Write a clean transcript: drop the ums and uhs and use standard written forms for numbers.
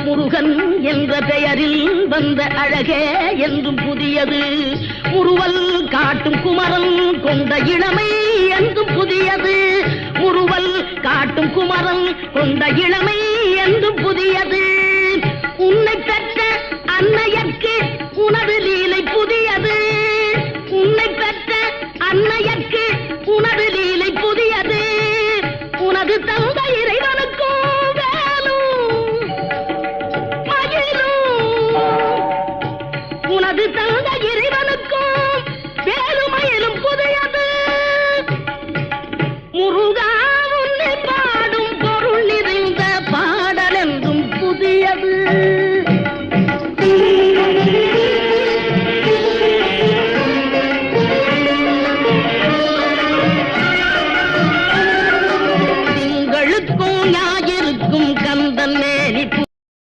முருகன் என்ற பெயரில் வந்த அழகே என்றும் புதியது. முறுவல் காட்டும் குமரன் கொண்ட இளமை என்றும் புதியது. முறுவல் காட்டும் குமரன் கொண்ட இளமை என்றும் புதியது.